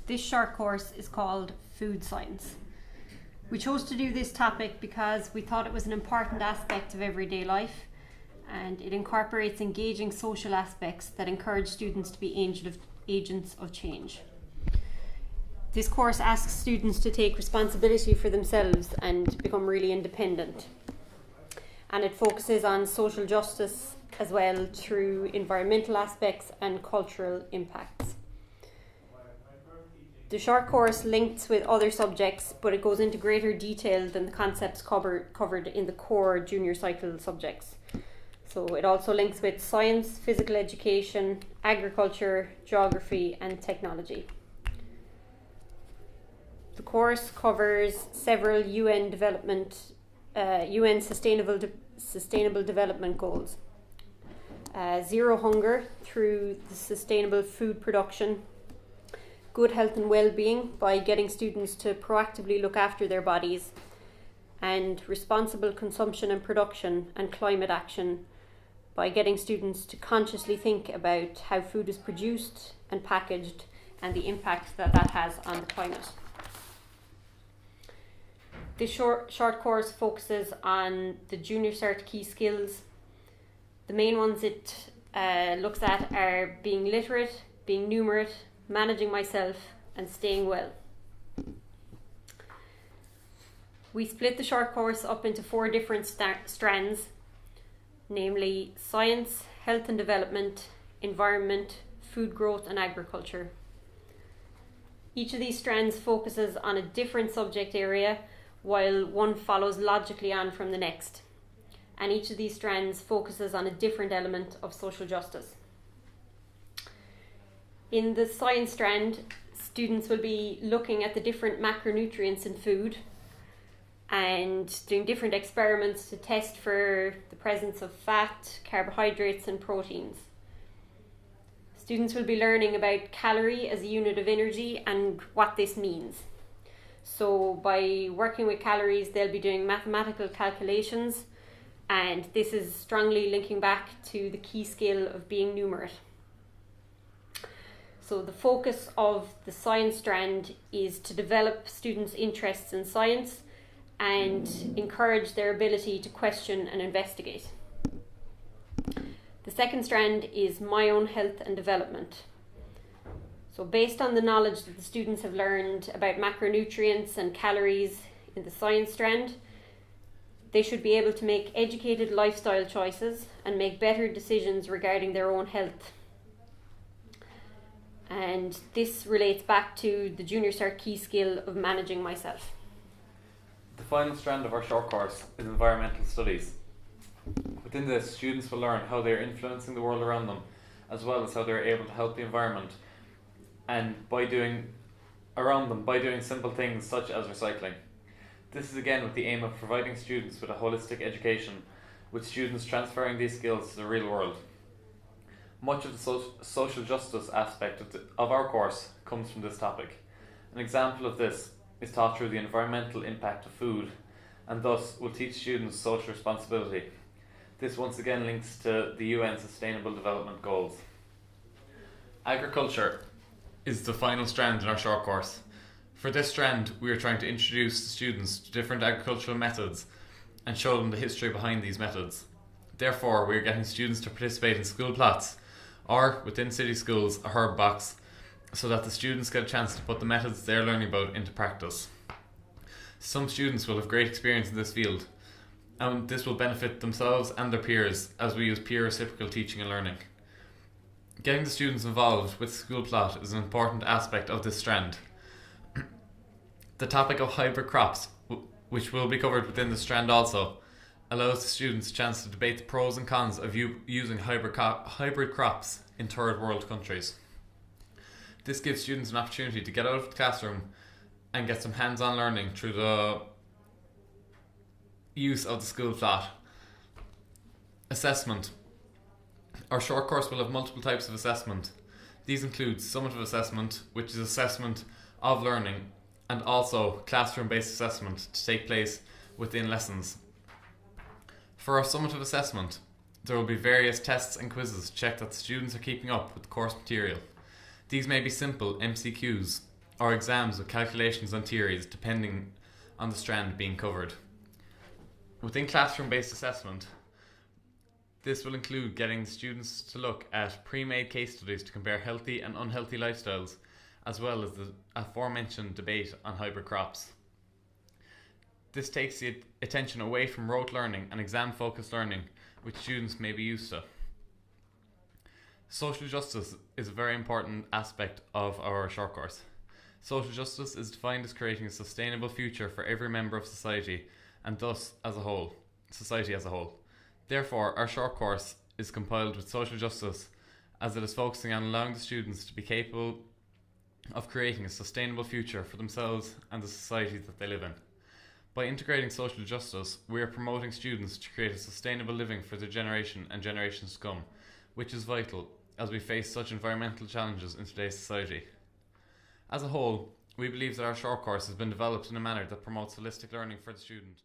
This short course is called Food Science. We chose to do this topic because we thought it was an important aspect of everyday life, and it incorporates engaging social aspects that encourage students to be agents of change. This course asks students to take responsibility for themselves and become really independent. And it focuses on social justice as well through environmental aspects and cultural impacts. The short course links with other subjects, but it goes into greater detail than the concepts covered in the core junior cycle subjects. So it also links with science, physical education, agriculture, geography and technology. The course covers several UN Sustainable Development Goals. Zero hunger through the sustainable food production, good health and well-being by getting students to proactively look after their bodies, and responsible consumption and production and climate action by getting students to consciously think about how food is produced and packaged and the impact that has on the climate. This short course focuses on the Junior Cert key skills. The main ones it looks at are being literate, being numerate, managing myself and staying well. We split the short course up into 4 different strands, namely science, health and development, environment, food growth and agriculture. Each of these strands focuses on a different subject area, while one follows logically on from the next. And each of these strands focuses on a different element of social justice. In the science strand, students will be looking at the different macronutrients in food and doing different experiments to test for the presence of fat, carbohydrates and proteins. Students will be learning about calorie as a unit of energy and what this means. So by working with calories, they'll be doing mathematical calculations, and this is strongly linking back to the key skill of being numerate. So the focus of the science strand is to develop students' interests in science and encourage their ability to question and investigate. The second strand is my own health and development. So based on the knowledge that the students have learned about macronutrients and calories in the science strand, they should be able to make educated lifestyle choices and make better decisions regarding their own health. And this relates back to the Junior Cert key skill of managing myself. The final strand of our short course is environmental studies. Within this, students will learn how they are influencing the world around them, as well as how they are able to help the environment and by doing simple things such as recycling. This is again with the aim of providing students with a holistic education, with students transferring these skills to the real world. Much of the social justice aspect of our course comes from this topic. An example of this is taught through the environmental impact of food, and thus will teach students social responsibility. This once again links to the UN Sustainable Development Goals. Agriculture is the final strand in our short course. For this strand, we are trying to introduce the students to different agricultural methods and show them the history behind these methods. Therefore, we are getting students to participate in school plots, or within city schools, a herb box, so that the students get a chance to put the methods they're learning about into practice. Some students will have great experience in this field, and this will benefit themselves and their peers as we use peer reciprocal teaching and learning. Getting the students involved with school plot is an important aspect of this strand. The topic of hybrid crops, which will be covered within the strand also, allows the students a chance to debate the pros and cons of using hybrid crops in third world countries. This gives students an opportunity to get out of the classroom and get some hands-on learning through the use of the school plot. Assessment. Our short course will have multiple types of assessment. These include summative assessment, which is assessment of learning, and also classroom-based assessment to take place within lessons. For our summative assessment, there will be various tests and quizzes to check that the students are keeping up with the course material. These may be simple MCQs, or exams with calculations and theories depending on the strand being covered. Within classroom-based assessment, this will include getting students to look at pre-made case studies to compare healthy and unhealthy lifestyles, as well as the aforementioned debate on hybrid crops. This takes the attention away from rote learning and exam-focused learning, which students may be used to. Social justice is a very important aspect of our short course. Social justice is defined as creating a sustainable future for every member of society, and thus society as a whole. Therefore, our short course is compiled with social justice, as it is focusing on allowing the students to be capable of creating a sustainable future for themselves and the society that they live in. By integrating social justice, we are promoting students to create a sustainable living for their generation and generations to come, which is vital as we face such environmental challenges in today's society. As a whole, we believe that our short course has been developed in a manner that promotes holistic learning for the student.